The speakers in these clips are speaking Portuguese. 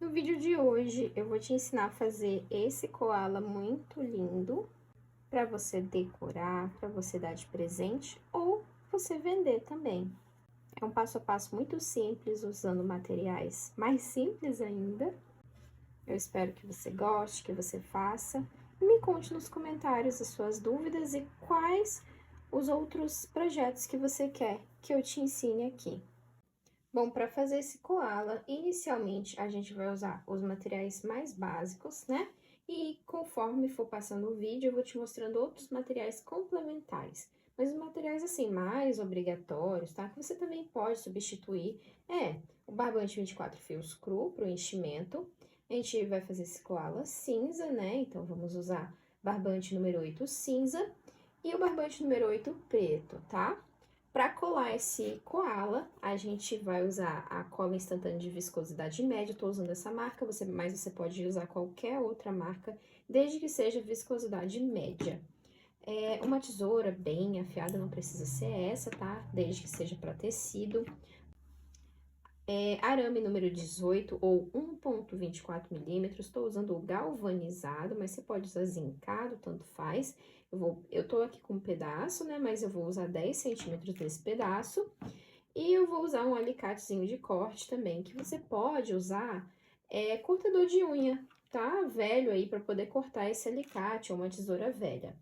No vídeo de hoje, eu vou te ensinar a fazer esse koala muito lindo para você decorar, para você dar de presente ou você vender também. É um passo a passo muito simples, usando materiais mais simples ainda. Eu espero que você goste, que você faça. E me conte nos comentários as suas dúvidas e quais os outros projetos que você quer que eu te ensine aqui. Bom, para fazer esse koala, inicialmente a gente vai usar os materiais mais básicos, né? E conforme for passando o vídeo, eu vou te mostrando outros materiais complementares. Mas os materiais, assim, mais obrigatórios, tá? Que você também pode substituir, o barbante 24 fios cru para o enchimento. A gente vai fazer esse koala cinza, né? Então, vamos usar barbante número 8 cinza e o barbante número 8 preto, tá? Para colar esse koala, a gente vai usar a cola instantânea de viscosidade média. Eu tô usando essa marca, mas você pode usar qualquer outra marca, desde que seja viscosidade média. Uma tesoura bem afiada, não precisa ser essa, tá? Desde que seja para tecido. Arame número 18 ou 1,24 milímetros. Estou usando o galvanizado, mas você pode usar zincado, tanto faz. Eu tô aqui com um pedaço, né? Mas eu vou usar 10 centímetros desse pedaço. E eu vou usar um alicatezinho de corte também, que você pode usar cortador de unha, tá? Velho aí, para poder cortar esse alicate ou uma tesoura velha.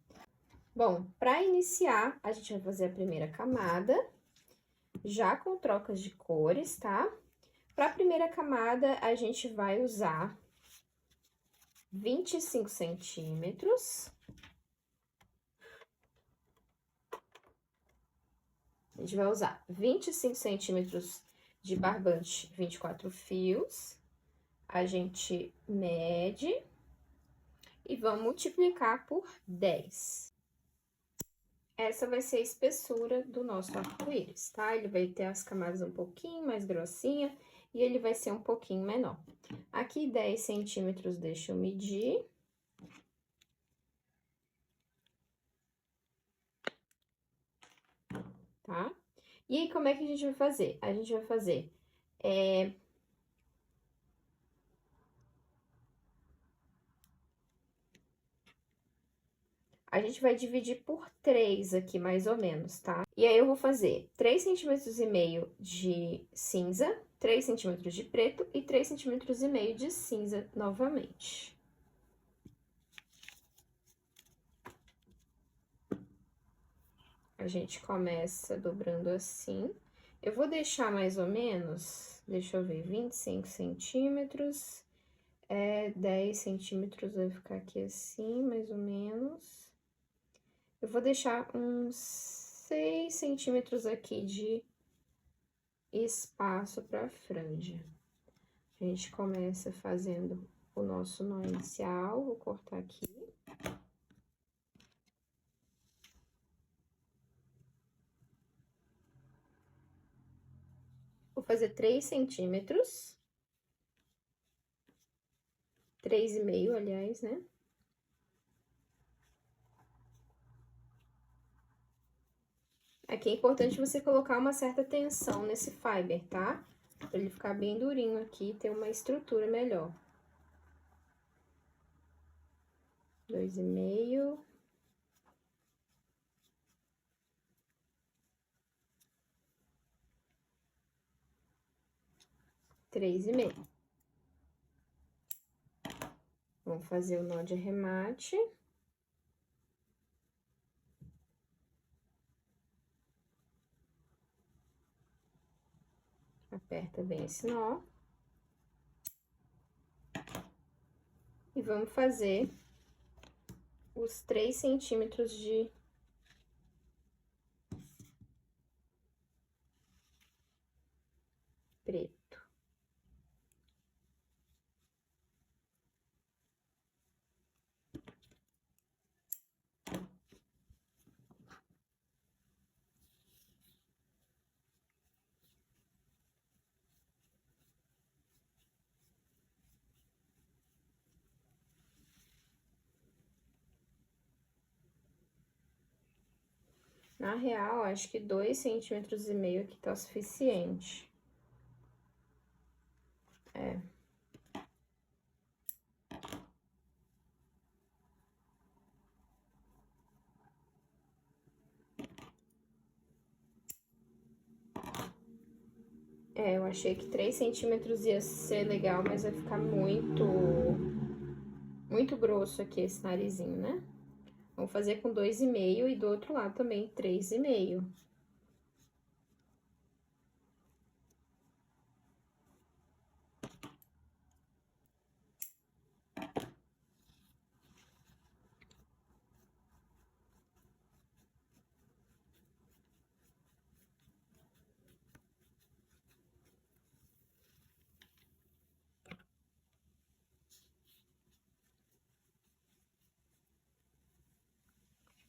Bom, para iniciar, a gente vai fazer a primeira camada, já com trocas de cores, tá? Para a primeira camada, a gente vai usar 25 centímetros. A gente vai usar 25 centímetros de barbante 24 fios. A gente mede e vamos multiplicar por 10. Essa vai ser a espessura do nosso arco-íris, tá? Ele vai ter as camadas um pouquinho mais grossinha e ele vai ser um pouquinho menor. Aqui, 10 centímetros, deixa eu medir. Tá? E aí, como é que a gente vai fazer? A gente vai fazer... A gente vai dividir por 3 aqui, mais ou menos, tá? E aí, eu vou fazer 3,5 centímetros de cinza, 3 centímetros de preto e 3,5 centímetros de cinza novamente. A gente começa dobrando assim. Eu vou deixar mais ou menos, deixa eu ver, 25 centímetros, 10 centímetros vai ficar aqui assim, mais ou menos. Eu vou deixar uns 6 centímetros aqui de espaço para franja. A gente começa fazendo o nosso nó inicial, vou cortar aqui. Vou fazer 3 centímetros. 3,5, aliás, né? Aqui é importante você colocar uma certa tensão nesse fiber, tá? Pra ele ficar bem durinho aqui e ter uma estrutura melhor. 2,5. 3,5. Vamos fazer o nó de arremate. Aperta bem esse nó. E vamos fazer os 3 centímetros de preto. Na real, acho que 2,5 centímetros aqui tá o suficiente. Eu achei que 3 centímetros ia ser legal, mas vai ficar muito grosso aqui esse narizinho, né? Vamos fazer com 2,5 e do outro lado também 3,5.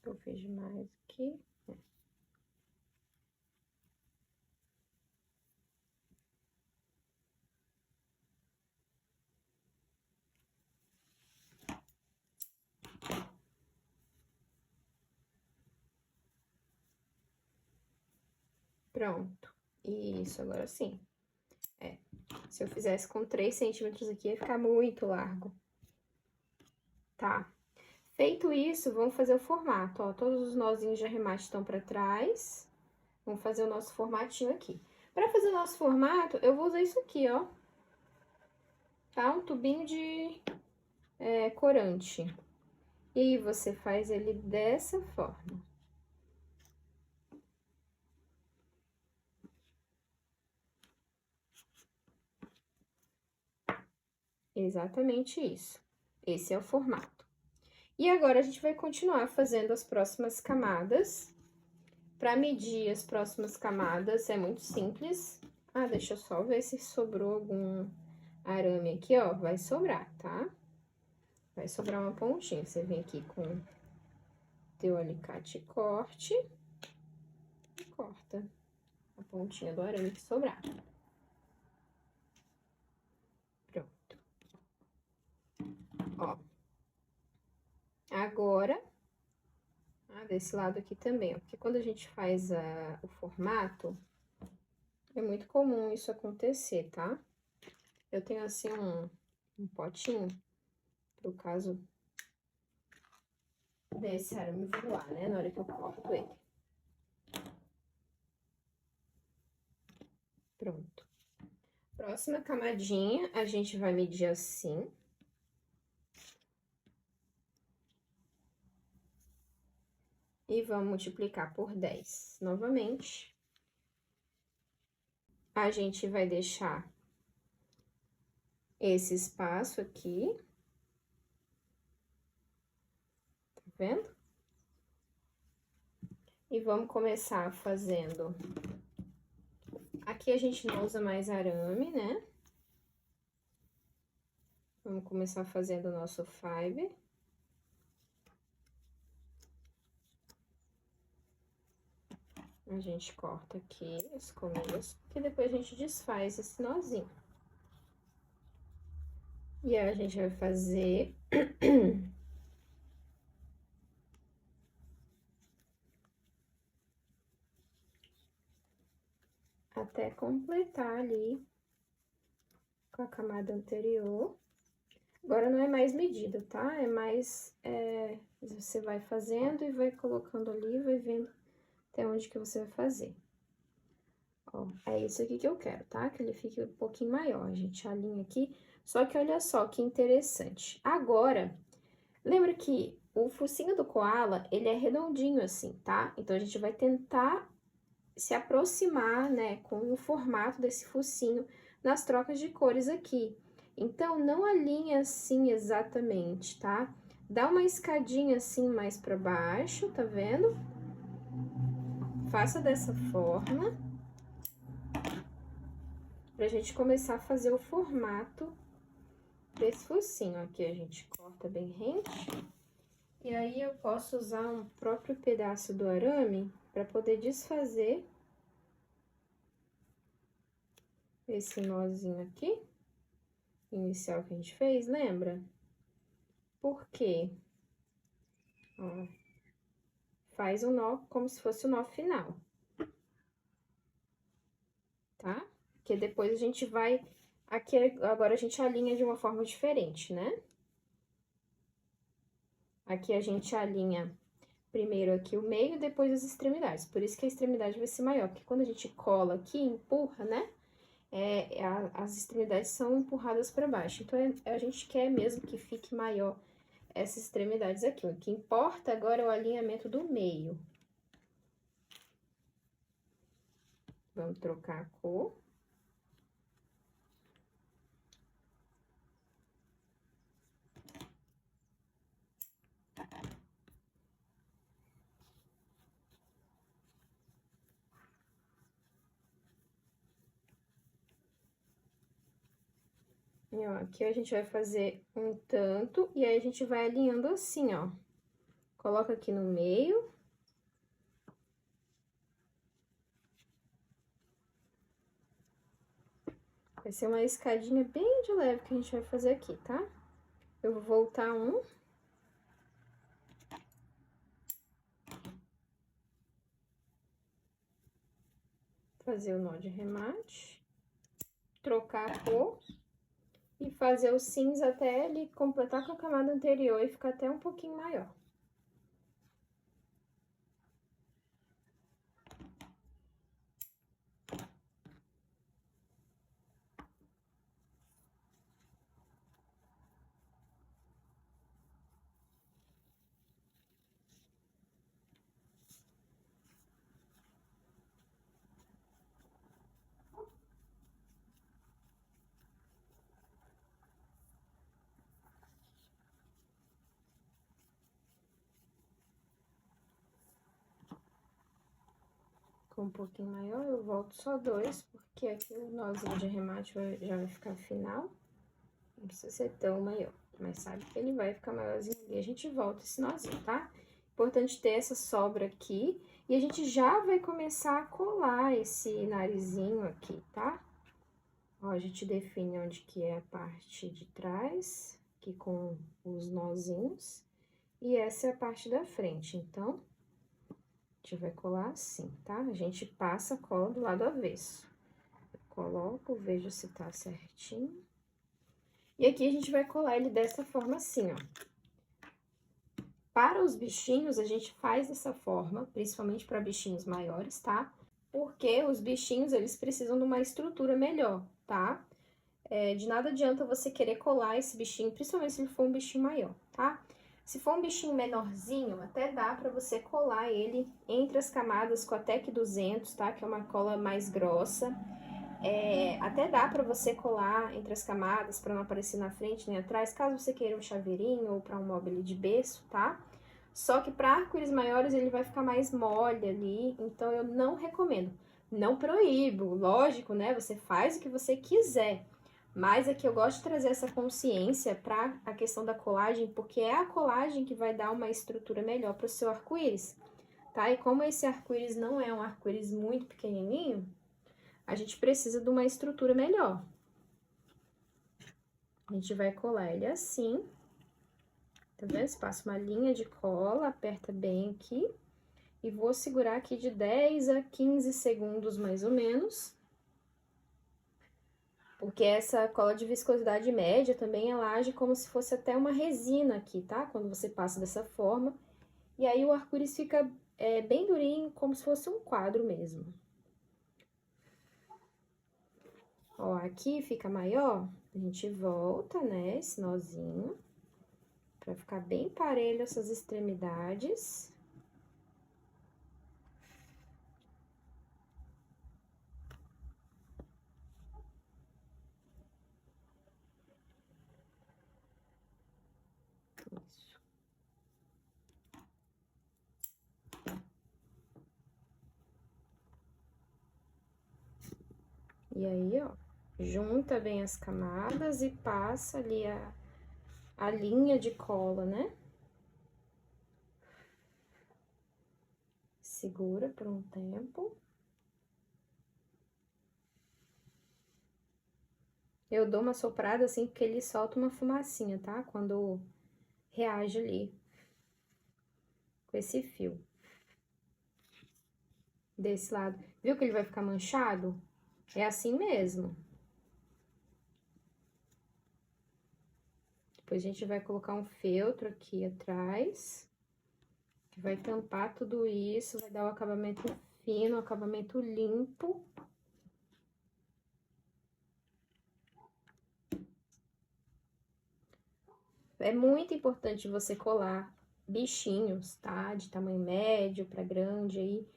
Eu fiz demais aqui. Pronto. Isso, agora sim. Se eu fizesse com 3 centímetros aqui, ia ficar muito largo. Tá. Feito isso, vamos fazer o formato, ó. Todos os nozinhos de arremate estão pra trás. Vamos fazer o nosso formatinho aqui. Pra fazer o nosso formato, eu vou usar isso aqui, ó. Tá? Um tubinho de corante. E aí, você faz ele dessa forma. Exatamente isso. Esse é o formato. E agora, a gente vai continuar fazendo as próximas camadas. Para medir as próximas camadas, é muito simples. Ah, deixa eu só ver se sobrou algum arame aqui, ó. Vai sobrar, tá? Vai sobrar uma pontinha. Você vem aqui com teu alicate e corte. E corta a pontinha do arame que sobrar. Pronto. Ó. Agora, desse lado aqui também, ó. Porque quando a gente faz o formato, é muito comum isso acontecer, tá? Eu tenho, assim, um potinho, pro caso desse arame voar, né? Na hora que eu corto ele. Pronto. Próxima camadinha, a gente vai medir assim. E vamos multiplicar por 10 novamente. A gente vai deixar esse espaço aqui. Tá vendo? E vamos começar fazendo... Aqui a gente não usa mais arame, né? Vamos começar fazendo o nosso fiber. A gente corta aqui os começos, que depois a gente desfaz esse nozinho. E aí, a gente vai fazer... até completar ali com a camada anterior. Agora, não é mais medida, tá? É mais... você vai fazendo e vai colocando ali, vai vendo até onde que você vai fazer. Ó, é isso aqui que eu quero, tá? Que ele fique um pouquinho maior. A gente alinha aqui. Só que olha só que interessante. Agora, lembra que o focinho do koala, ele é redondinho assim, tá? Então, a gente vai tentar se aproximar, né, com o formato desse focinho nas trocas de cores aqui. Então, não alinha assim exatamente, tá? Dá uma escadinha assim mais pra baixo, tá vendo? Faça dessa forma. Pra gente começar a fazer o formato desse focinho. Aqui a gente corta bem rente. E aí, eu posso usar um próprio pedaço do arame pra poder desfazer esse nozinho aqui, inicial que a gente fez, lembra? Por quê? Ó, faz um nó como se fosse o nó final, tá? Porque depois a gente vai... Aqui, agora a gente alinha de uma forma diferente, né? Aqui a gente alinha primeiro aqui o meio, depois as extremidades. Por isso que a extremidade vai ser maior, porque quando a gente cola aqui, empurra, né? as extremidades são empurradas para baixo. Então, a gente quer mesmo que fique maior essas extremidades aqui. O que importa agora é o alinhamento do meio. Vamos trocar a cor. E, ó, aqui a gente vai fazer um tanto, e aí a gente vai alinhando assim, ó. Coloca aqui no meio. Vai ser uma escadinha bem de leve que a gente vai fazer aqui, tá? Eu vou voltar um. Fazer o nó de remate. Trocar a cor. E fazer o cinza até ele completar com a camada anterior e ficar até um pouquinho maior. Com um pouquinho maior, eu volto só dois, porque aqui o nozinho de remate já vai ficar final. Não precisa ser tão maior, mas sabe que ele vai ficar maiorzinho ali. A gente volta esse nozinho, tá? Importante ter essa sobra aqui. E a gente já vai começar a colar esse narizinho aqui, tá? Ó, a gente define onde que é a parte de trás, aqui com os nozinhos. E essa é a parte da frente, então, a gente vai colar assim, tá? A gente passa a cola do lado avesso. Eu coloco, vejo se tá certinho. E aqui a gente vai colar ele dessa forma assim, ó. Para os bichinhos, a gente faz dessa forma, principalmente para bichinhos maiores, tá? Porque os bichinhos, eles precisam de uma estrutura melhor, tá? De nada adianta você querer colar esse bichinho, principalmente se ele for um bichinho maior, tá? Se for um bichinho menorzinho, até dá pra você colar ele entre as camadas com a Tec 200, tá? Que é uma cola mais grossa. Até dá pra você colar entre as camadas pra não aparecer na frente nem atrás, caso você queira um chaveirinho ou pra um móvel de berço, tá? Só que para arco-íris maiores ele vai ficar mais mole ali, então eu não recomendo. Não proíbo, lógico, né? Você faz o que você quiser. Mas aqui eu gosto de trazer essa consciência para a questão da colagem, porque é a colagem que vai dar uma estrutura melhor para o seu arco-íris, tá? E como esse arco-íris não é um arco-íris muito pequenininho, a gente precisa de uma estrutura melhor. A gente vai colar ele assim, tá vendo? Você passa uma linha de cola, aperta bem aqui, e vou segurar aqui de 10 a 15 segundos mais ou menos. Porque essa cola de viscosidade média também, ela age como se fosse até uma resina aqui, tá? Quando você passa dessa forma. E aí o arco-íris fica bem durinho, como se fosse um quadro mesmo. Ó, aqui fica maior, a gente volta, né, esse nozinho, pra ficar bem parelho essas extremidades. Isso. E aí, ó, junta bem as camadas e passa ali a linha de cola, né? Segura por um tempo. Eu dou uma soprada assim, porque ele solta uma fumacinha, tá? Quando reage ali com esse fio. Desse lado. Viu que ele vai ficar manchado? É assim mesmo. Depois a gente vai colocar um feltro aqui atrás, que vai tampar tudo isso, vai dar o acabamento fino, o acabamento limpo. É muito importante você colar bichinhos, tá? De tamanho médio para grande aí,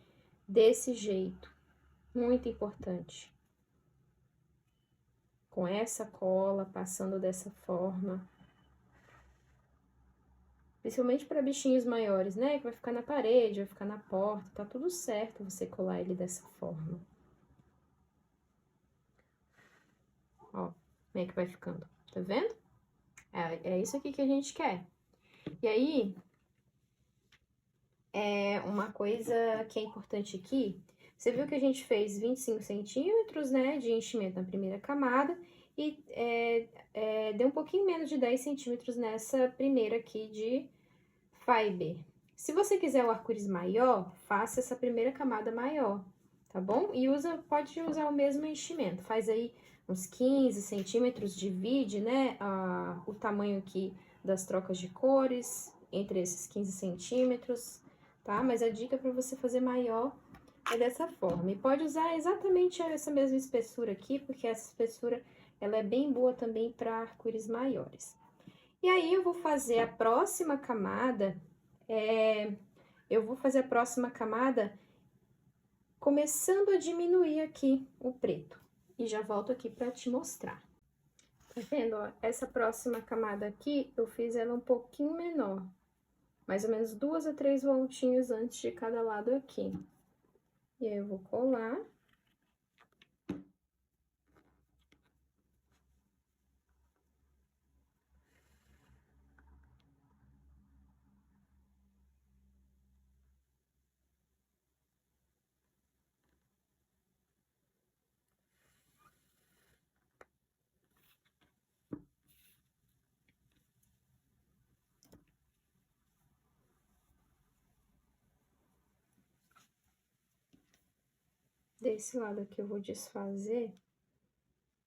desse jeito. Muito importante. Com essa cola, passando dessa forma. Principalmente para bichinhos maiores, né? Que vai ficar na parede, vai ficar na porta, tá tudo certo você colar ele dessa forma. Ó, como é que vai ficando, tá vendo? É isso aqui que a gente quer. E aí, uma coisa que é importante aqui, você viu que a gente fez 25 centímetros, né, de enchimento na primeira camada e deu um pouquinho menos de 10 centímetros nessa primeira aqui de fiber. Se você quiser o arco-íris maior, faça essa primeira camada maior, tá bom? E pode usar o mesmo enchimento, faz aí uns 15 centímetros, divide, né, o tamanho aqui das trocas de cores entre esses 15 centímetros, tá? Mas a dica para você fazer maior é dessa forma. E pode usar exatamente essa mesma espessura aqui, porque essa espessura, ela é bem boa também para arco-íris maiores. E aí, eu vou fazer a próxima camada, começando a diminuir aqui o preto. E já volto aqui para te mostrar. Tá vendo, ó? Essa próxima camada aqui, eu fiz ela um pouquinho menor. Mais ou menos 2 a 3 voltinhas antes de cada lado aqui. E aí, eu vou colar. Desse lado aqui eu vou desfazer,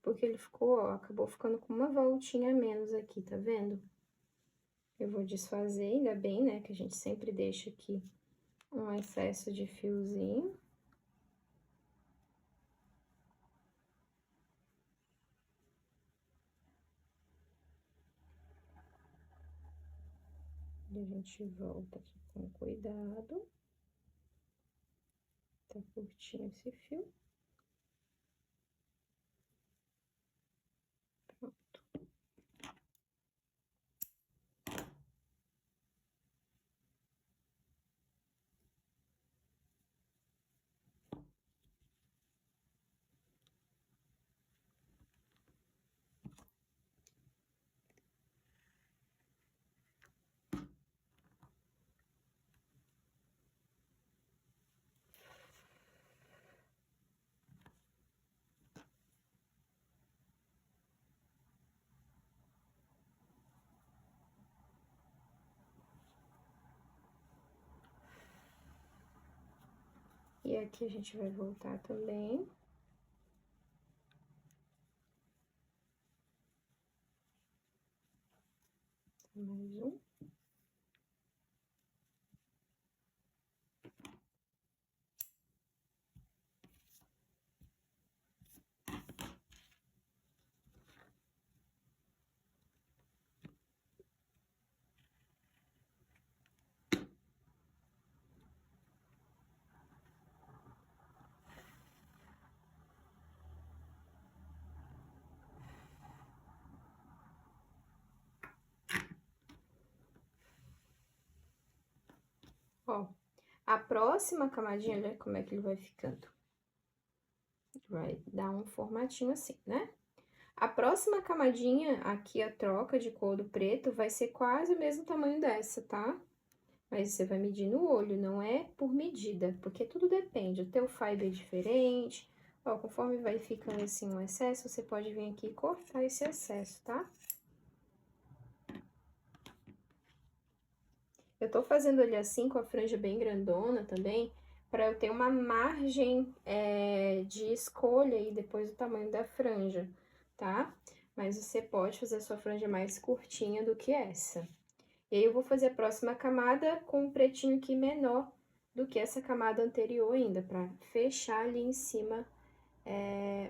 porque ele ficou, ó, acabou ficando com uma voltinha a menos aqui, tá vendo? Eu vou desfazer, ainda bem, né, que a gente sempre deixa aqui um excesso de fiozinho. E a gente volta aqui com cuidado. Tá curtinho esse fio. Pronto. E aqui a gente vai voltar também. Mais um. Ó, a próxima camadinha, olha como é que ele vai ficando. Vai dar um formatinho assim, né? A próxima camadinha, aqui a troca de cor do preto, vai ser quase o mesmo tamanho dessa, tá? Mas você vai medir no olho, não é por medida, porque tudo depende. O teu fiber é diferente. Ó, conforme vai ficando assim um excesso, você pode vir aqui e cortar esse excesso, tá? Eu tô fazendo ele assim, com a franja bem grandona também, pra eu ter uma margem de escolha aí depois do tamanho da franja, tá? Mas você pode fazer a sua franja mais curtinha do que essa. E aí, eu vou fazer a próxima camada com um pretinho aqui menor do que essa camada anterior ainda, pra fechar ali em cima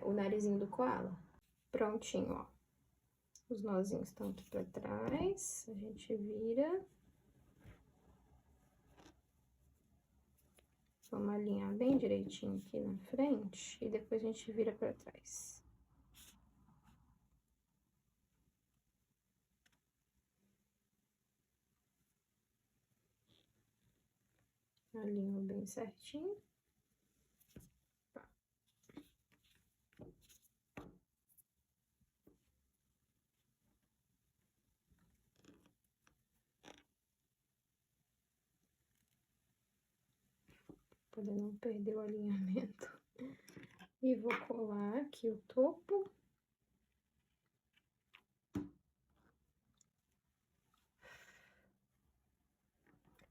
o narizinho do koala. Prontinho, ó. Os nozinhos estão aqui pra trás, a gente vira. Vamos alinhar bem direitinho aqui na frente e depois a gente vira pra trás. Alinho bem certinho. Tá. Poder não perder o alinhamento. E vou colar aqui o topo.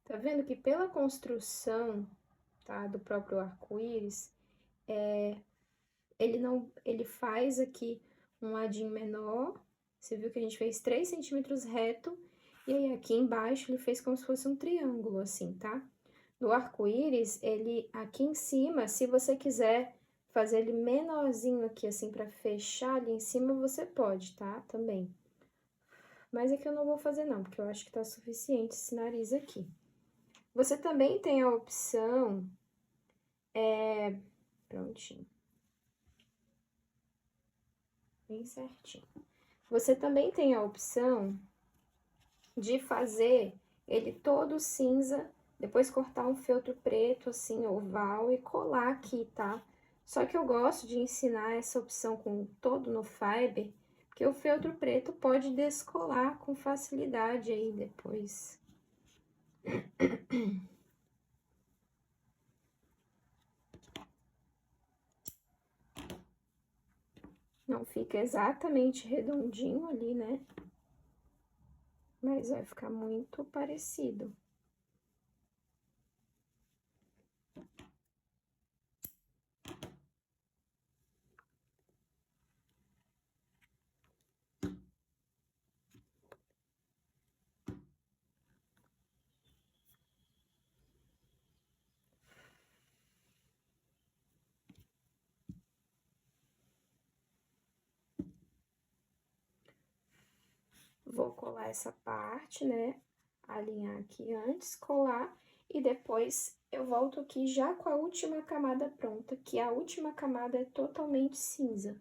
Tá vendo que pela construção, tá, do próprio arco-íris, ele faz aqui um ladinho menor. Você viu que a gente fez 3 centímetros reto, e aí aqui embaixo ele fez como se fosse um triângulo, assim, tá? No arco-íris, ele aqui em cima, se você quiser fazer ele menorzinho aqui, assim, pra fechar ali em cima, você pode, tá? Também. Mas aqui eu não vou fazer não, porque eu acho que tá suficiente esse nariz aqui. Você também tem a opção, prontinho. Bem certinho. Você também tem a opção de fazer ele todo cinza, depois cortar um feltro preto, assim, oval, e colar aqui, tá? Só que eu gosto de ensinar essa opção com todo no fiber, porque o feltro preto pode descolar com facilidade aí depois. Não fica exatamente redondinho ali, né? Mas vai ficar muito parecido. Vou colar essa parte, né? Alinhar aqui antes, colar, e depois eu volto aqui já com a última camada pronta, que a última camada é totalmente cinza.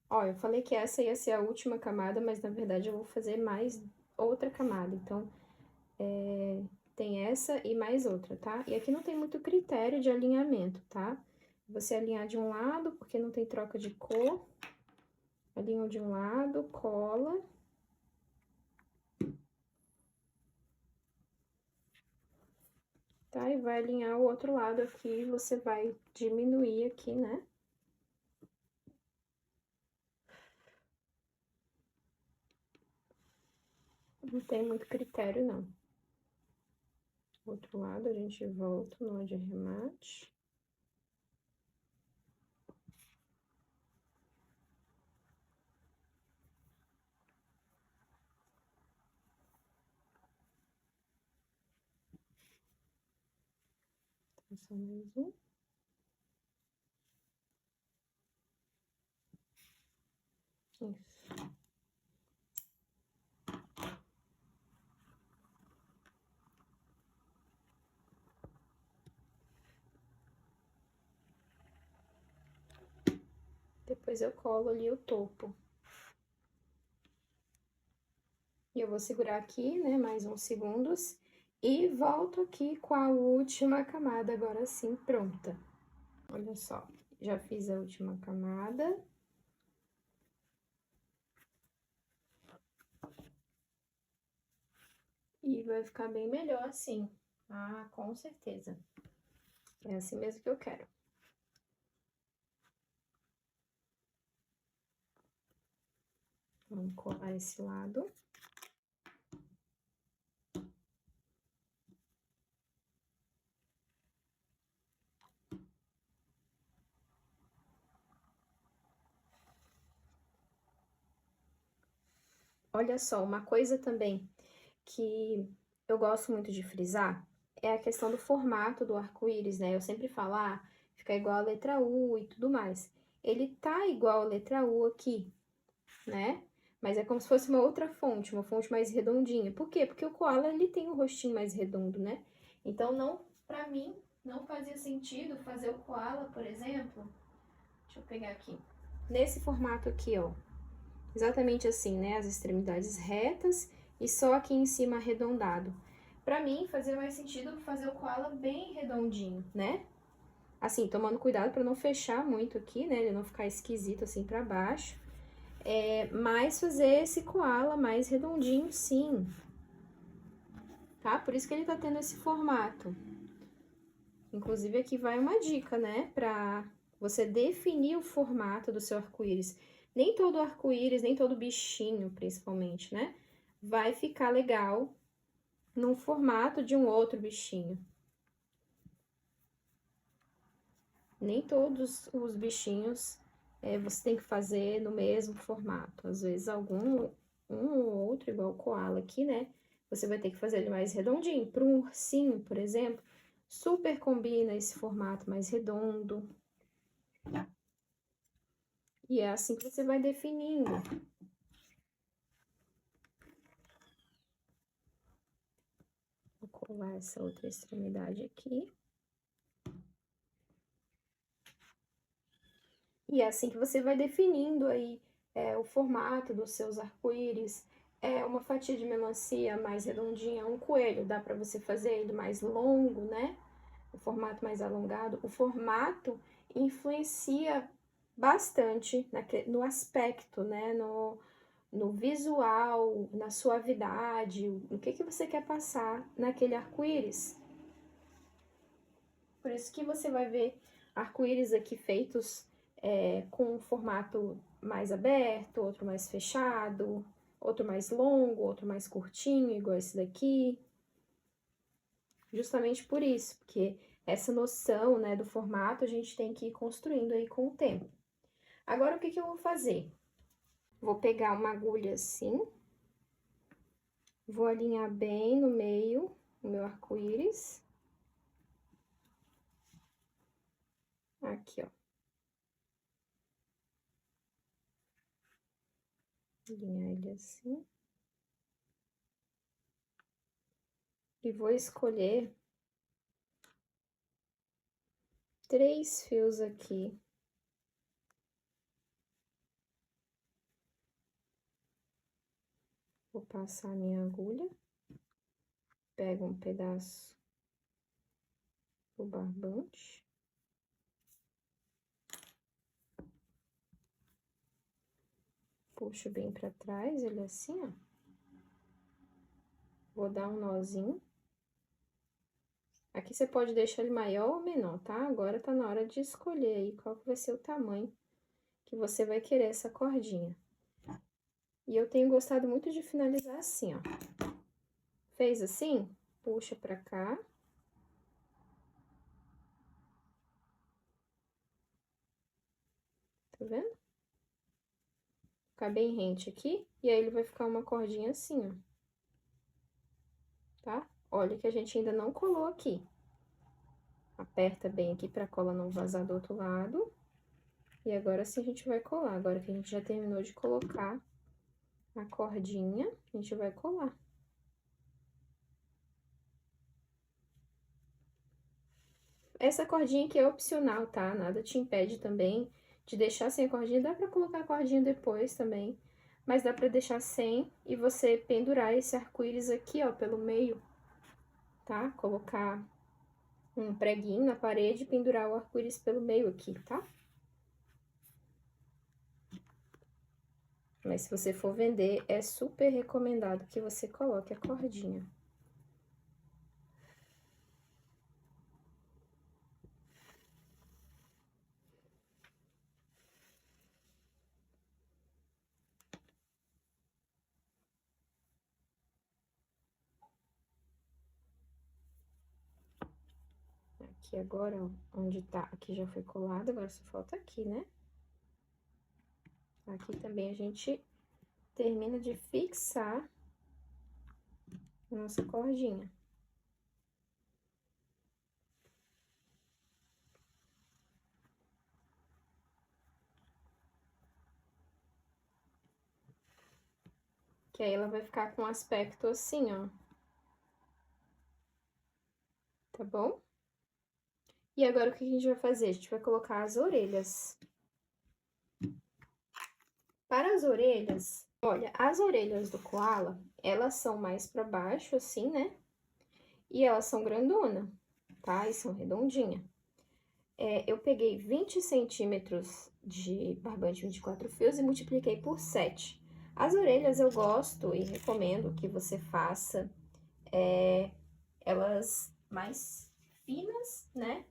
Ó, eu falei que essa ia ser a última camada, mas na verdade eu vou fazer mais outra camada. Então, tem essa e mais outra, tá? E aqui não tem muito critério de alinhamento, tá? Você alinhar de um lado, porque não tem troca de cor. Alinha de um lado, cola. Tá? E vai alinhar o outro lado aqui, você vai diminuir aqui, né? Não tem muito critério, não. Outro lado, a gente volta no de arremate. Então, só mais um. Isso. Depois eu colo ali o topo. E eu vou segurar aqui, né, mais uns segundos. E volto aqui com a última camada, agora sim, pronta. Olha só, já fiz a última camada. E vai ficar bem melhor assim. Ah, com certeza. É assim mesmo que eu quero. Vamos colar esse lado. Olha só, uma coisa também que eu gosto muito de frisar é a questão do formato do arco-íris, né? Eu sempre falo, fica igual a letra U e tudo mais. Ele tá igual a letra U aqui, né? Mas é como se fosse uma fonte mais redondinha. Por quê? Porque o koala, ele tem um rostinho mais redondo, né? Então, não, pra mim, não fazia sentido fazer o koala, por exemplo. Deixa eu pegar aqui. Nesse formato aqui, ó. Exatamente assim, né? As extremidades retas e só aqui em cima arredondado. Pra mim, fazia mais sentido fazer o koala bem redondinho, né? Assim, tomando cuidado pra não fechar muito aqui, né? Ele não ficar esquisito assim pra baixo. Mas fazer esse koala mais redondinho, sim. Tá? Por isso que ele tá tendo esse formato. Inclusive, aqui vai uma dica, né? Pra você definir o formato do seu arco-íris. Nem todo arco-íris, nem todo bichinho, principalmente, né? Vai ficar legal no formato de um outro bichinho. Nem todos os bichinhos você tem que fazer no mesmo formato. Às vezes, um ou outro, igual o koala aqui, né? Você vai ter que fazer ele mais redondinho. Para um ursinho, por exemplo, super combina esse formato mais redondo. E é assim que você vai definindo. Vou colar essa outra extremidade aqui. E é assim que você vai definindo aí o formato dos seus arco-íris. Uma fatia de melancia mais redondinha, um coelho, dá para você fazer ele mais longo, né? O formato mais alongado. O formato influencia bastante no aspecto, né? No visual, na suavidade, o que você quer passar naquele arco-íris. Por isso que você vai ver arco-íris aqui feitos com um formato mais aberto, outro mais fechado, outro mais longo, outro mais curtinho, igual esse daqui. Justamente por isso, porque essa noção, né, do formato a gente tem que ir construindo aí com o tempo. Agora, o que eu vou fazer? Vou pegar uma agulha assim, vou alinhar bem no meio o meu arco-íris. Aqui, ó. Alinhar ele assim. E vou escolher 3 fios aqui. Vou passar a minha agulha. Pego um pedaço do barbante. Puxo bem pra trás, ele assim, ó. Vou dar um nozinho. Aqui você pode deixar ele maior ou menor, tá? Agora tá na hora de escolher aí qual que vai ser o tamanho que você vai querer essa cordinha. E eu tenho gostado muito de finalizar assim, ó. Fez assim? Puxa pra cá. Tá vendo? Ficar bem rente aqui. E aí, ele vai ficar uma cordinha assim, ó. Tá? Olha que a gente ainda não colou aqui. Aperta bem aqui pra cola não vazar do outro lado. E agora sim a gente vai colar. Agora que a gente já terminou de colocar a cordinha, a gente vai colar. Essa cordinha aqui é opcional, tá? Nada te impede também de deixar sem a cordinha. Dá pra colocar a cordinha depois também, mas dá pra deixar sem e você pendurar esse arco-íris aqui, ó, pelo meio, tá? Colocar um preguinho na parede e pendurar o arco-íris pelo meio aqui, tá? Mas se você for vender, é super recomendado que você coloque a cordinha. Aqui agora, ó, onde tá, aqui já foi colado, agora só falta aqui, né? Aqui também a gente termina de fixar a nossa cordinha. Que aí ela vai ficar com um aspecto assim, ó. Tá bom? E agora, o que a gente vai fazer? A gente vai colocar as orelhas. Para as orelhas, olha, as orelhas do koala, elas são mais para baixo, assim, né? E elas são grandona, tá? E são redondinha. Eu peguei 20 centímetros de barbante 24 fios e multipliquei por 7. As orelhas eu gosto e recomendo que você faça elas mais finas, né?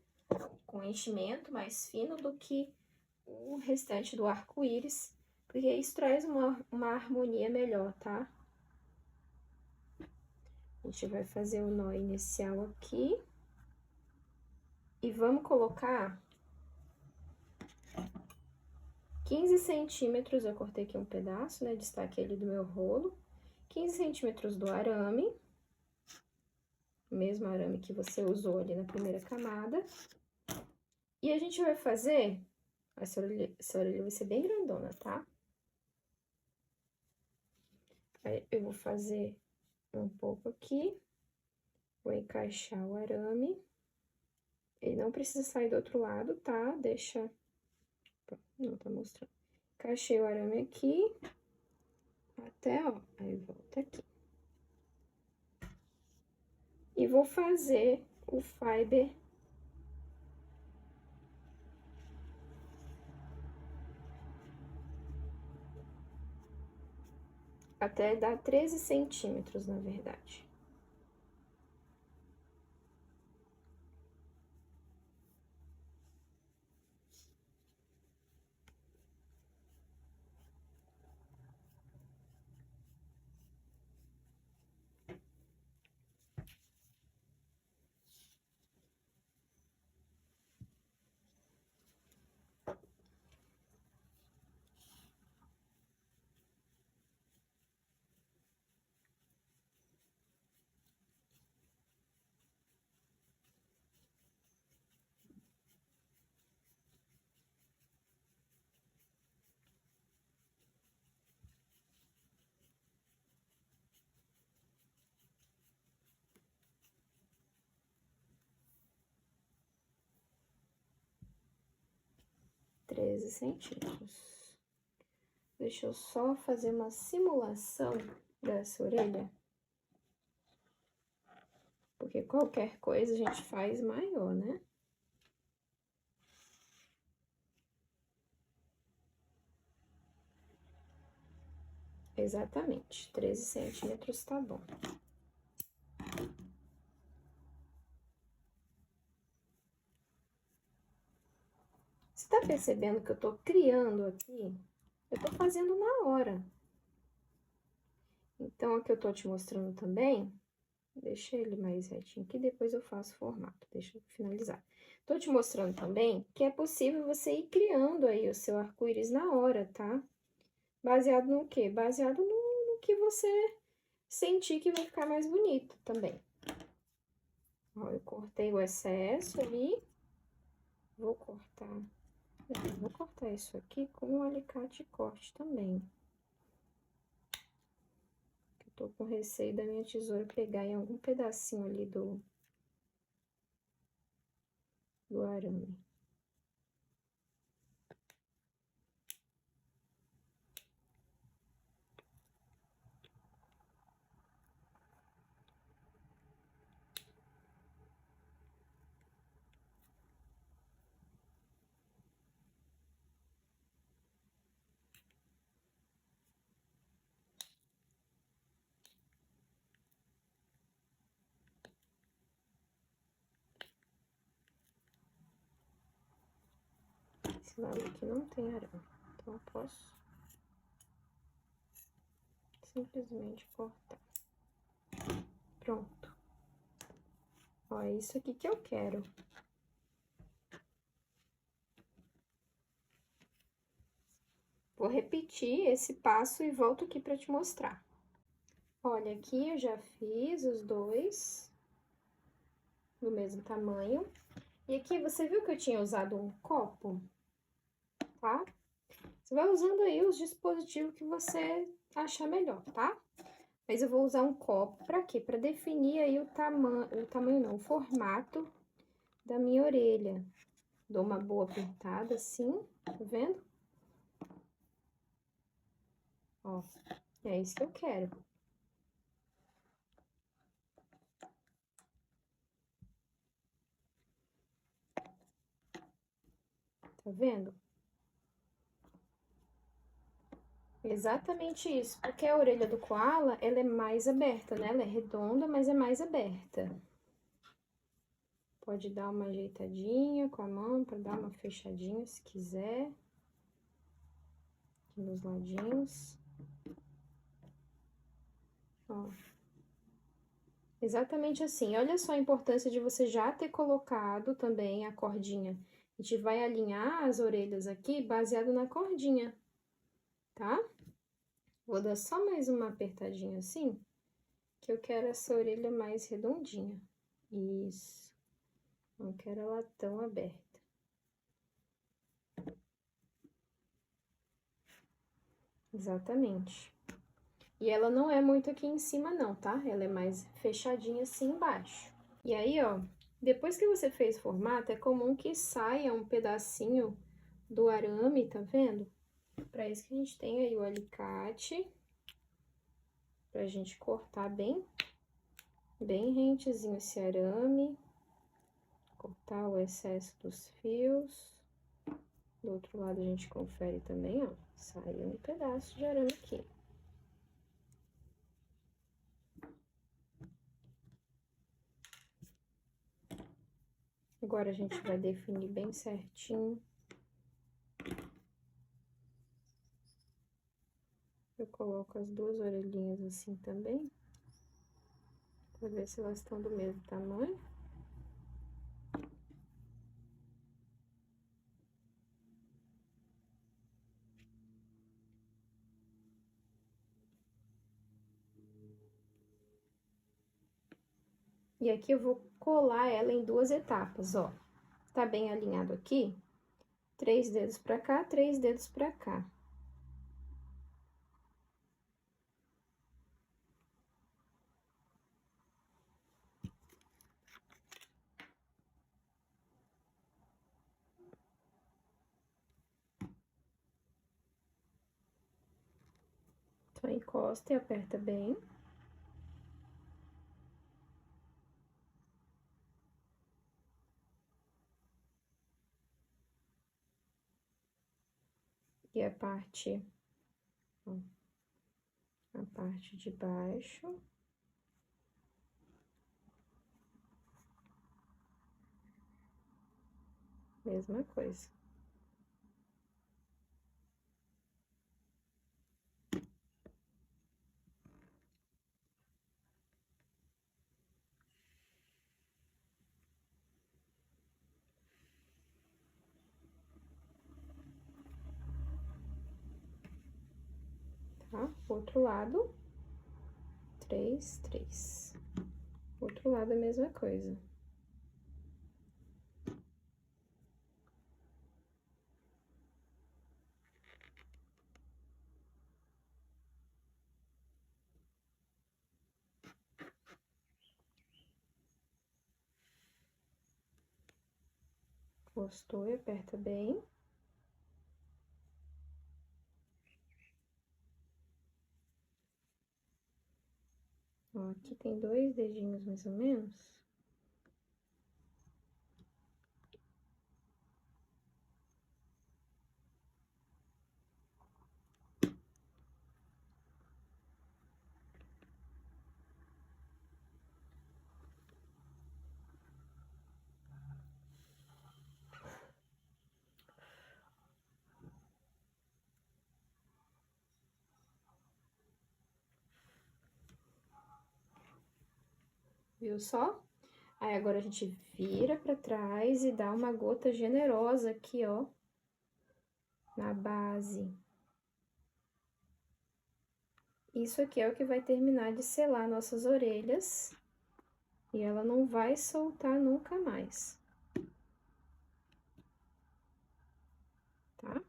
Com enchimento mais fino do que o restante do arco-íris, porque isso traz uma harmonia melhor, tá? A gente vai fazer o nó inicial aqui. E vamos colocar 15 centímetros, eu cortei aqui um pedaço, né? Destaquei ele do meu rolo. 15 centímetros do arame. O mesmo arame que você usou ali na primeira camada. E a gente vai fazer... Essa orelha vai ser bem grandona, tá? Aí, eu vou fazer um pouco aqui. Vou encaixar o arame. Ele não precisa sair do outro lado, tá? Deixa... Não tá mostrando. Encaixei o arame aqui. Até, ó. Aí, volta aqui. E vou fazer o fiber até dar 13 centímetros, na verdade. centímetros. Deixa eu só fazer uma simulação dessa orelha. Porque qualquer coisa a gente faz maior, né? Exatamente, 13 centímetros tá bom. Você tá percebendo que eu tô criando aqui? Eu tô fazendo na hora. Então, aqui eu tô te mostrando também, deixa ele mais retinho aqui, depois eu faço o formato, deixa eu finalizar. Tô te mostrando também que é possível você ir criando aí o seu arco-íris na hora, tá? Baseado no quê? Baseado no que você sentir que vai ficar mais bonito também. Ó, eu cortei o excesso ali, vou cortar isso aqui com um alicate corte também. Eu tô com receio da minha tesoura pegar em algum pedacinho ali do arame. Esse lado aqui não tem arame, então eu posso simplesmente cortar. Pronto. Ó, é isso aqui que eu quero. Vou repetir esse passo e volto aqui pra te mostrar. Olha, aqui eu já fiz os dois do mesmo tamanho. E aqui, você viu que eu tinha usado um copo, tá? Você vai usando aí os dispositivos que você achar melhor, tá? Mas eu vou usar um copo pra quê? Pra definir aí o tamanho não, o formato da minha orelha. Dou uma boa apertada assim, tá vendo? Ó, é isso que eu quero. Tá vendo? Exatamente isso, porque a orelha do koala, ela é mais aberta, né? Ela é redonda, mas é mais aberta. Pode dar uma ajeitadinha com a mão para dar uma fechadinha, se quiser. Aqui nos ladinhos. Ó. Exatamente assim. Olha só a importância de você já ter colocado também a cordinha. A gente vai alinhar as orelhas aqui baseado na cordinha, tá? Vou dar só mais uma apertadinha assim, que eu quero essa orelha mais redondinha. Isso. Não quero ela tão aberta. Exatamente. E ela não é muito aqui em cima não, tá? Ela é mais fechadinha assim embaixo. E aí, ó, depois que você fez o formato, é comum que saia um pedacinho do arame, tá vendo? Pra isso que a gente tem aí o alicate, pra gente cortar bem rentezinho esse arame, cortar o excesso dos fios. Do outro lado a gente confere também, ó, saiu um pedaço de arame aqui. Agora a gente vai definir bem certinho. Eu coloco as duas orelhinhas assim também, pra ver se elas estão do mesmo tamanho. E aqui eu vou colar ela em duas etapas, ó. Tá bem alinhado aqui? 3 dedos pra cá, 3 dedos pra cá. Então, encosta e aperta bem. E a parte, ó, a parte de baixo. Mesma coisa. Tá? Outro lado, 3, 3. Outro lado a mesma coisa. Gostou e aperta bem. Ó, aqui tem 2 dedinhos mais ou menos. Viu só? Aí, agora a gente vira pra trás e dá uma gota generosa aqui, ó, na base. Isso aqui é o que vai terminar de selar nossas orelhas. E ela não vai soltar nunca mais. Tá?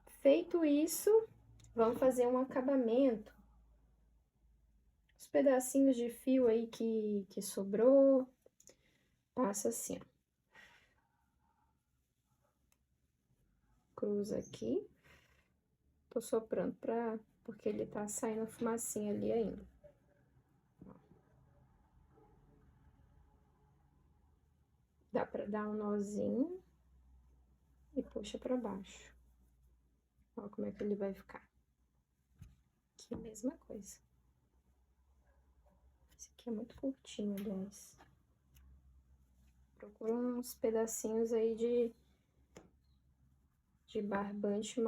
Feito isso, vamos fazer um acabamento pedacinhos de fio aí que sobrou, passa assim, ó. Cruza aqui. Tô soprando porque ele tá saindo fumacinha ali ainda. Dá pra dar um nozinho e puxa pra baixo. Ó como é que ele vai ficar. Aqui a mesma coisa. Esse aqui é muito curtinho, aliás. Procura uns pedacinhos aí de barbante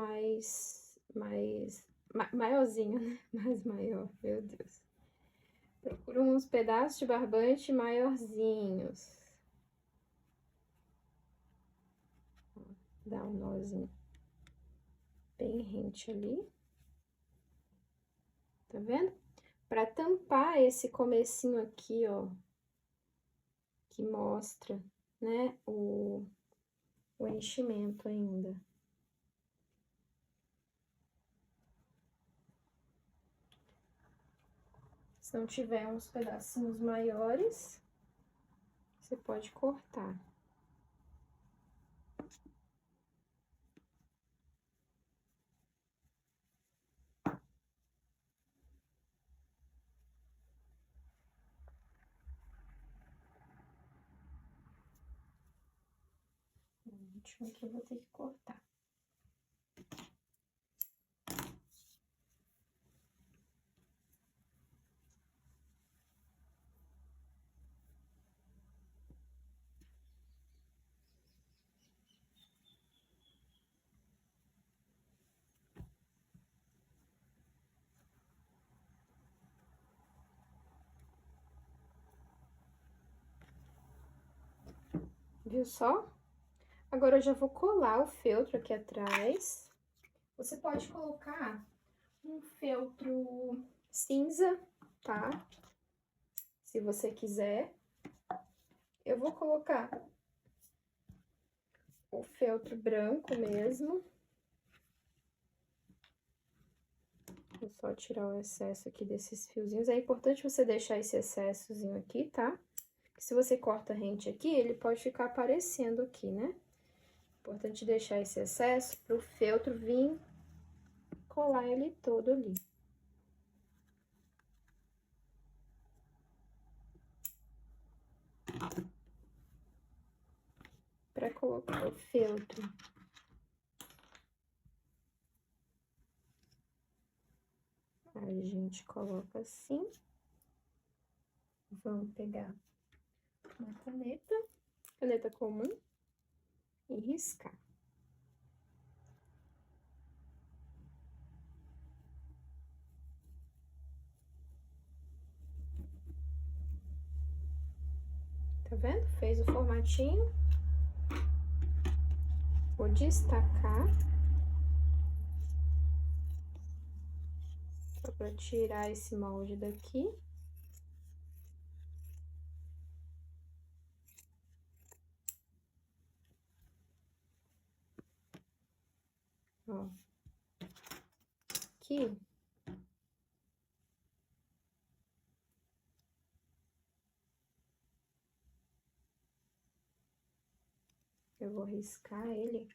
maiorzinho, né? Mais maior, meu Deus. Procura uns pedaços de barbante maiorzinhos. Dá um nozinho bem rente ali. Tá vendo? Pra tampar esse comecinho aqui, ó, que mostra, né, o enchimento ainda. Se não tiver uns pedacinhos maiores, você pode cortar. O último aqui eu vou ter que cortar. Viu só? Agora eu já vou colar o feltro aqui atrás. Você pode colocar um feltro cinza, tá? Se você quiser. Eu vou colocar o feltro branco mesmo. Vou só tirar o excesso aqui desses fiozinhos. É importante você deixar esse excessozinho aqui, tá? Se você corta rente aqui, ele pode ficar aparecendo aqui, né? Importante deixar esse excesso pro feltro vir colar ele todo ali. Para colocar o feltro, a gente coloca assim. Vamos pegar uma caneta comum, e riscar. Tá vendo? Fez o formatinho. Vou destacar. Só pra tirar esse molde daqui. Ó. Aqui. Eu vou riscar ele.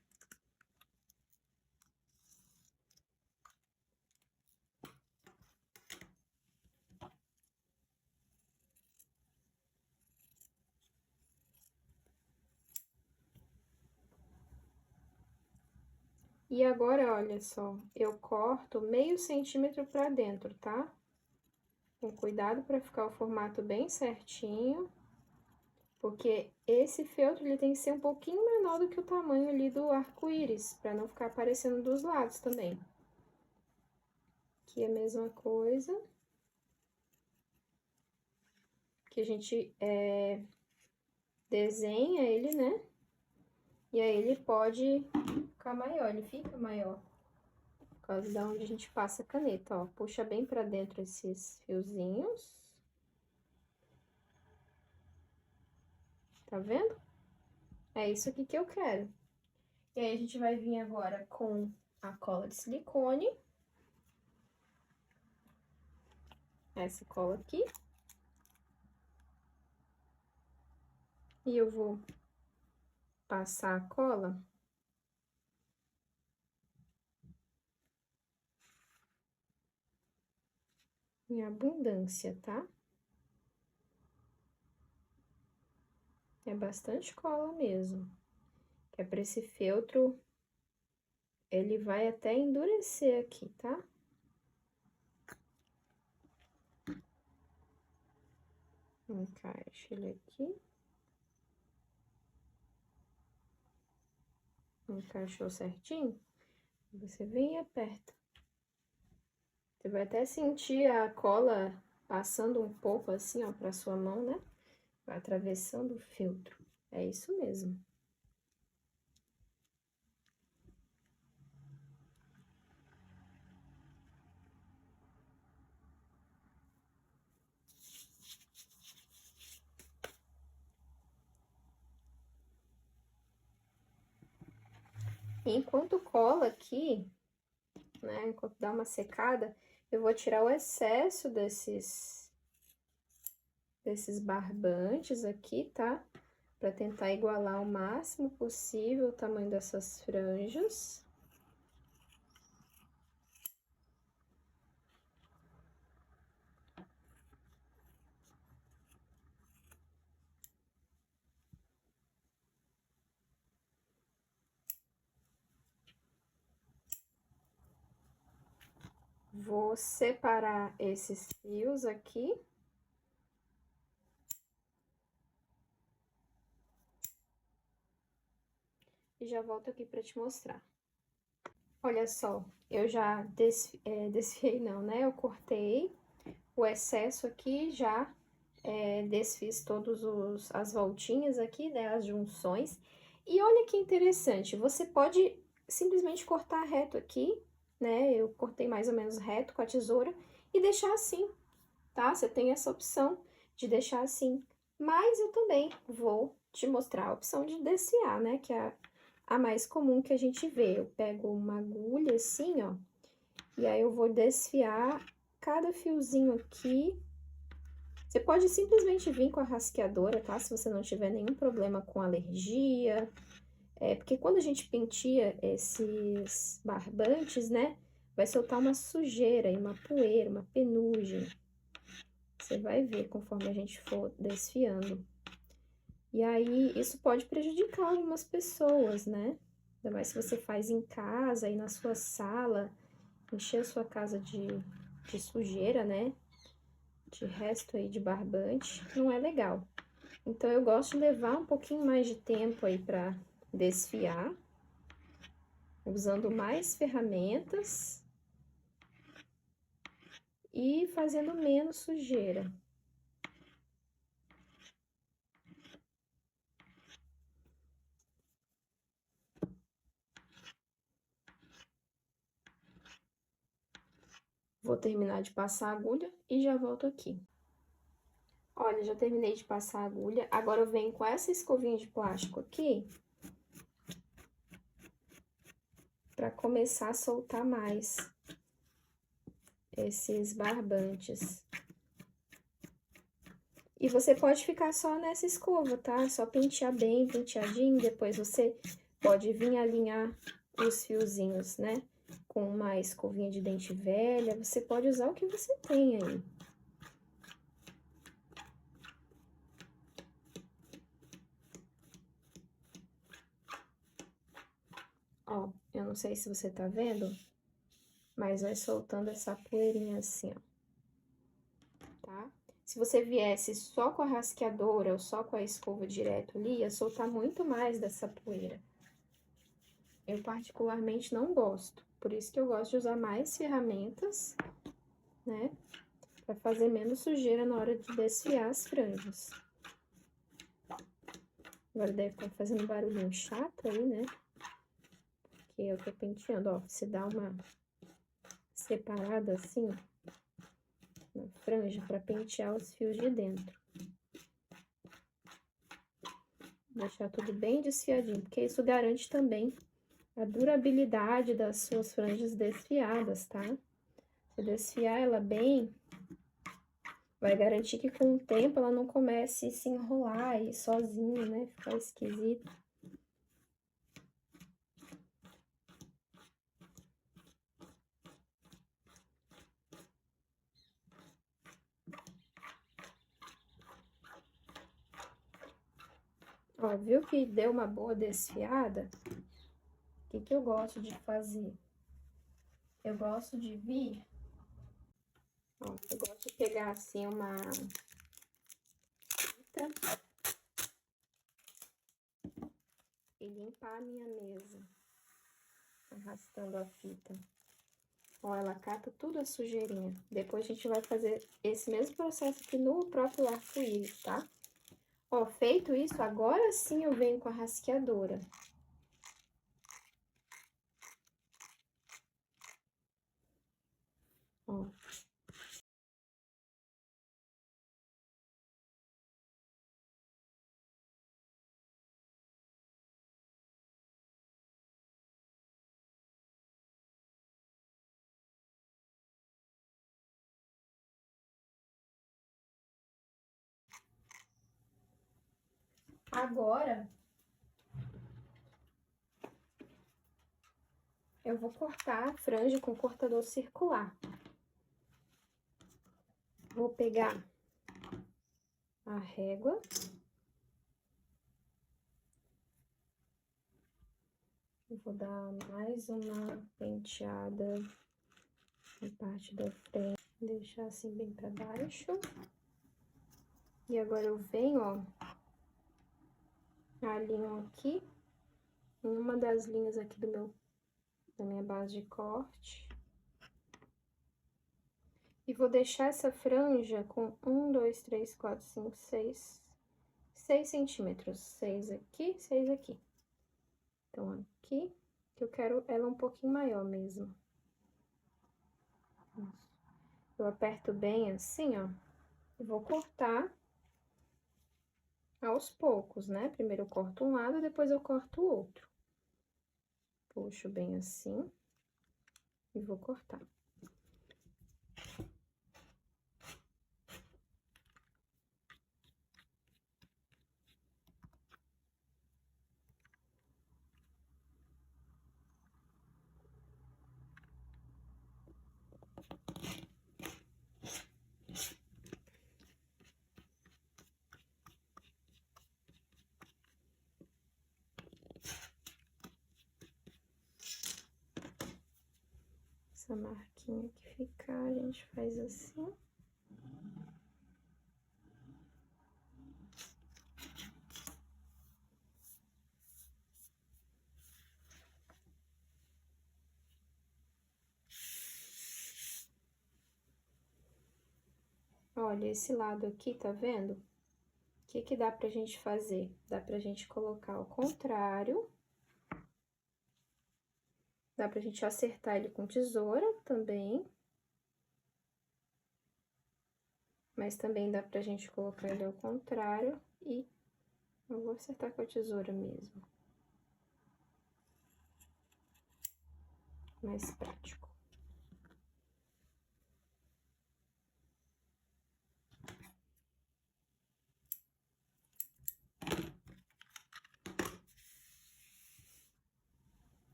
E agora, olha só, eu corto meio centímetro pra dentro, tá? Com cuidado pra ficar o formato bem certinho. Porque esse feltro, ele tem que ser um pouquinho menor do que o tamanho ali do arco-íris, pra não ficar aparecendo dos lados também. Aqui é a mesma coisa. Que a gente desenha ele, né? E aí ele pode ficar maior, ele fica maior. Por causa da onde a gente passa a caneta, ó. Puxa bem pra dentro esses fiozinhos. Tá vendo? É isso aqui que eu quero. E aí a gente vai vir agora com a cola de silicone. essa cola aqui. E eu vou passar a cola em abundância, tá? É bastante cola mesmo. Que é pra esse feltro, ele vai até endurecer aqui, tá? Encaixa ele aqui. Encaixou certinho? Você vem e aperta. Você vai até sentir a cola passando um pouco assim, ó, pra sua mão, né? Vai atravessando o feltro. É isso mesmo. Enquanto cola aqui, né, enquanto dá uma secada, eu vou tirar o excesso desses barbantes aqui, tá? Pra tentar igualar ao máximo possível o tamanho dessas franjas. Vou separar esses fios aqui. E já volto aqui pra te mostrar. Olha só, eu já desfiei não, né? Eu cortei o excesso aqui, já desfiz todas as voltinhas aqui, né? As junções. E olha que interessante, você pode simplesmente cortar reto aqui, né? Eu cortei mais ou menos reto com a tesoura e deixar assim, tá? Você tem essa opção de deixar assim. Mas eu também vou te mostrar a opção de desfiar, né? Que é a mais comum que a gente vê. Eu pego uma agulha assim, ó, e aí eu vou desfiar cada fiozinho aqui. Você pode simplesmente vir com a rasqueadora, tá? Se você não tiver nenhum problema com alergia. Porque quando a gente penteia esses barbantes, né? Vai soltar uma sujeira e uma poeira, uma penugem. Você vai ver conforme a gente for desfiando. E aí, isso pode prejudicar algumas pessoas, né? Ainda mais se você faz em casa, aí na sua sala, encher a sua casa de sujeira, né? De resto aí de barbante, não é legal. Então, eu gosto de levar um pouquinho mais de tempo aí pra desfiar, usando mais ferramentas e fazendo menos sujeira. Vou terminar de passar a agulha e já volto aqui. Olha, já terminei de passar a agulha, agora eu venho com essa escovinha de plástico aqui para começar a soltar mais esses barbantes. E você pode ficar só nessa escova, tá? Só pentear bem, penteadinho, depois você pode vir alinhar os fiozinhos, né? Com uma escovinha de dente velha, você pode usar o que você tem aí. Ó, eu não sei se você tá vendo, mas vai soltando essa poeirinha assim, ó. Tá? Se você viesse só com a rasqueadora ou só com a escova direto ali, ia soltar muito mais dessa poeira. Eu particularmente não gosto, por isso que eu gosto de usar mais ferramentas, né? Pra fazer menos sujeira na hora de desfiar as franjas. Agora deve estar fazendo um barulhinho chato aí, né? Porque eu tô penteando, ó, você dá uma separada assim, na franja, pra pentear os fios de dentro. Deixar tudo bem desfiadinho, porque isso garante também a durabilidade das suas franjas desfiadas, tá? Se desfiar ela bem, Vai garantir que com o tempo ela não comece a se enrolar aí sozinha, né? Ficar esquisito. Ó, viu que deu uma boa desfiada? O que eu gosto de fazer? Eu gosto de vir... Ó, eu gosto de pegar assim uma fita e limpar a minha mesa, arrastando a fita. Ó, ela cata tudo a sujeirinha. Depois a gente vai fazer esse mesmo processo aqui no próprio arco-íris, tá? Ó, feito isso, agora sim eu venho com a rasqueadora. Ó. Agora, eu vou cortar a franja com cortador circular. Vou pegar a régua. Vou dar mais uma penteada na parte da frente. Deixar assim bem pra baixo. E agora eu venho, ó, alinho aqui, em uma das linhas aqui da minha base de corte. E vou deixar essa franja com 1, 2, 3, 4, 5, 6 centímetros. 6 aqui, 6 aqui. Então, aqui, que eu quero ela um pouquinho maior mesmo. Eu aperto bem assim, ó, e vou cortar aos poucos, né? Primeiro eu corto um lado, depois eu corto o outro. Puxo bem assim e vou cortar. Essa marquinha que ficar, a gente faz assim. Olha, esse lado aqui, tá vendo? O que que dá pra gente fazer? Dá pra gente colocar ao contrário. Dá pra gente acertar ele com tesoura também. Mas também dá pra gente colocar ele ao contrário e eu vou acertar com a tesoura mesmo. Mais prático.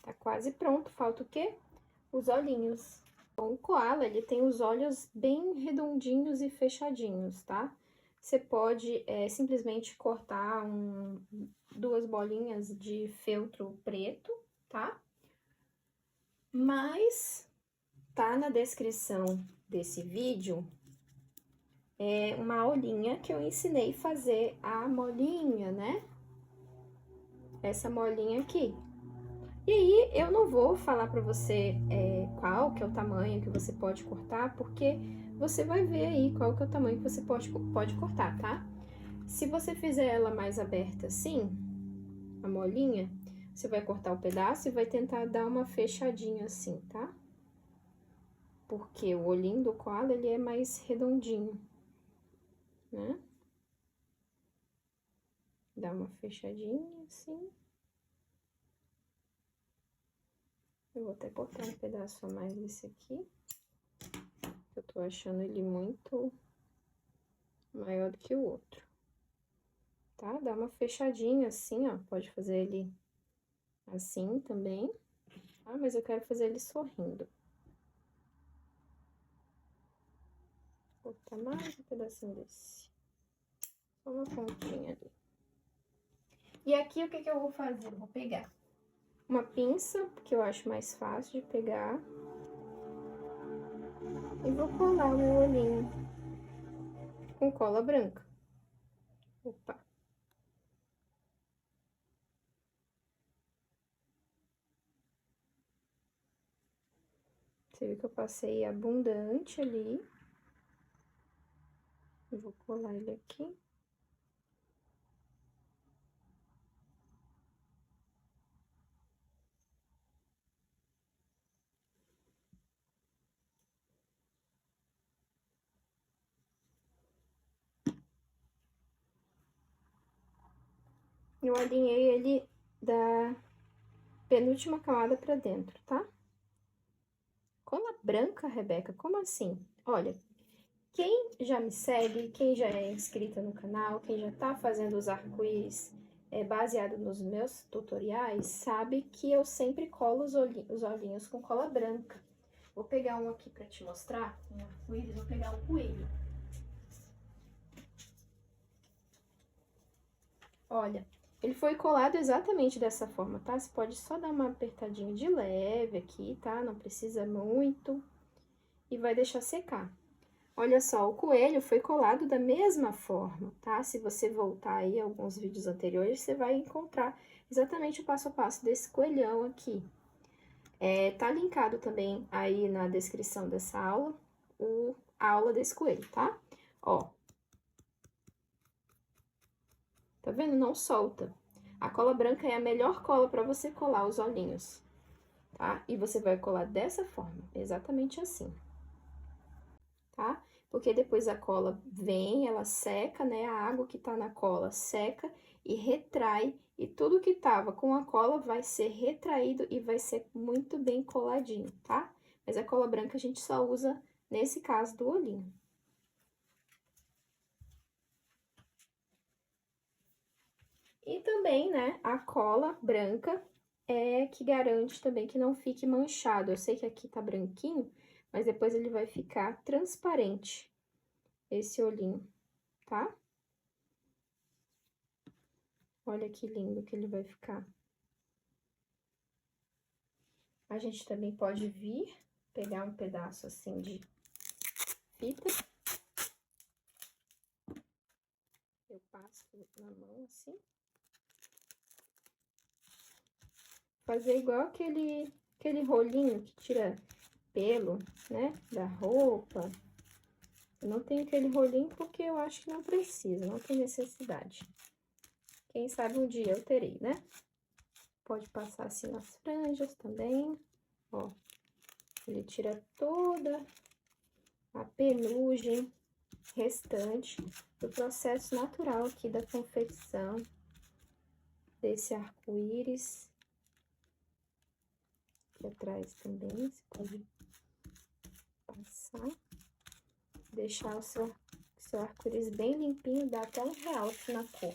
Tá quase pronto, falta o quê? Os olhinhos. Bom, o koala, ele tem os olhos bem redondinhos e fechadinhos, tá? Você pode simplesmente cortar duas bolinhas de feltro preto, tá? Mas tá na descrição desse vídeo uma aulinha que eu ensinei a fazer a molinha, né? Essa molinha aqui. E aí, eu não vou falar pra você qual que é o tamanho que você pode cortar, porque você vai ver aí qual que é o tamanho que você pode cortar, tá? Se você fizer ela mais aberta assim, a molinha, você vai cortar o pedaço e vai tentar dar uma fechadinha assim, tá? Porque o olhinho do koala, ele é mais redondinho, né? Dá uma fechadinha assim. Eu vou até cortar um pedaço a mais desse aqui. Eu tô achando ele muito maior do que o outro. Tá? Dá uma fechadinha assim, ó. Pode fazer ele assim também. Tá? Mas eu quero fazer ele sorrindo. Vou cortar mais um pedacinho desse. Só uma pontinha ali. E aqui, o que que eu vou fazer? Eu vou pegar uma pinça, que eu acho mais fácil de pegar. E vou colar o meu olhinho com cola branca. Opa! Você viu que eu passei abundante ali. Eu vou colar ele aqui. Eu alinhei ele da penúltima camada pra dentro, tá? Cola branca, Rebeca? Como assim? Olha, quem já me segue, quem já é inscrita no canal, quem já tá fazendo os arco-íris baseado nos meus tutoriais, sabe que eu sempre colo os olhinhos com cola branca. Vou pegar um aqui pra te mostrar, um arco-íris, vou pegar um coelho. Olha, ele foi colado exatamente dessa forma, tá? Você pode só dar uma apertadinha de leve aqui, tá? Não precisa muito. E vai deixar secar. Olha só, o coelho foi colado da mesma forma, tá? Se você voltar aí a alguns vídeos anteriores, você vai encontrar exatamente o passo a passo desse coelhão aqui. Tá linkado também aí na descrição dessa aula, a aula desse coelho, tá? Ó. Tá vendo? Não solta. A cola branca é a melhor cola para você colar os olhinhos, tá? E você vai colar dessa forma, exatamente assim, tá? Porque depois a cola vem, ela seca, né? A água que tá na cola seca e retrai, e tudo que tava com a cola vai ser retraído e vai ser muito bem coladinho, tá? Mas a cola branca a gente só usa nesse caso do olhinho. E também, né, a cola branca é que garante também que não fique manchado. Eu sei que aqui tá branquinho, mas depois ele vai ficar transparente, esse olhinho, tá? Olha que lindo que ele vai ficar. A gente também pode vir, pegar um pedaço assim de fita. Eu passo na mão assim. Fazer igual aquele rolinho que tira pelo, né, da roupa. Eu não tenho aquele rolinho porque eu acho que não precisa, não tem necessidade. Quem sabe um dia eu terei, né? Pode passar assim nas franjas também, ó. Ele tira toda a penugem restante do processo natural aqui da confecção desse arco-íris. Aqui atrás também, você pode passar. Deixar o seu arco-íris bem limpinho, dá até um realce na cor.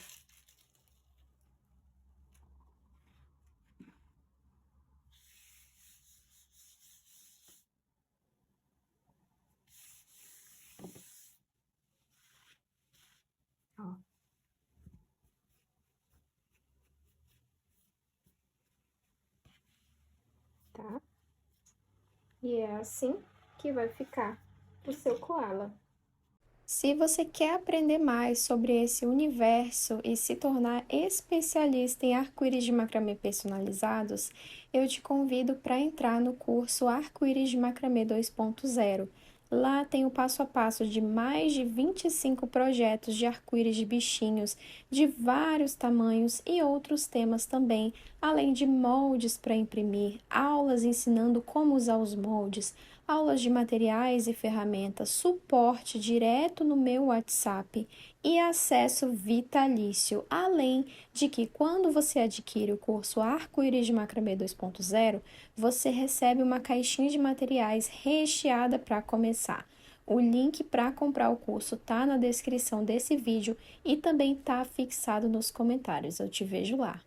Ó. Tá? E é assim que vai ficar o seu koala. Se você quer aprender mais sobre esse universo e se tornar especialista em arco-íris de macramê personalizados, eu te convido para entrar no curso Arco-Íris de Macramê 2.0. Lá tem o passo a passo de mais de 25 projetos de arco-íris de bichinhos de vários tamanhos e outros temas também, além de moldes para imprimir, aulas ensinando como usar os moldes, aulas de materiais e ferramentas, suporte direto no meu WhatsApp e acesso vitalício. Além de que, quando você adquire o curso Arco-Íris de Macramê 2.0, você recebe uma caixinha de materiais recheada para começar. O link para comprar o curso tá na descrição desse vídeo e também tá fixado nos comentários. Eu te vejo lá.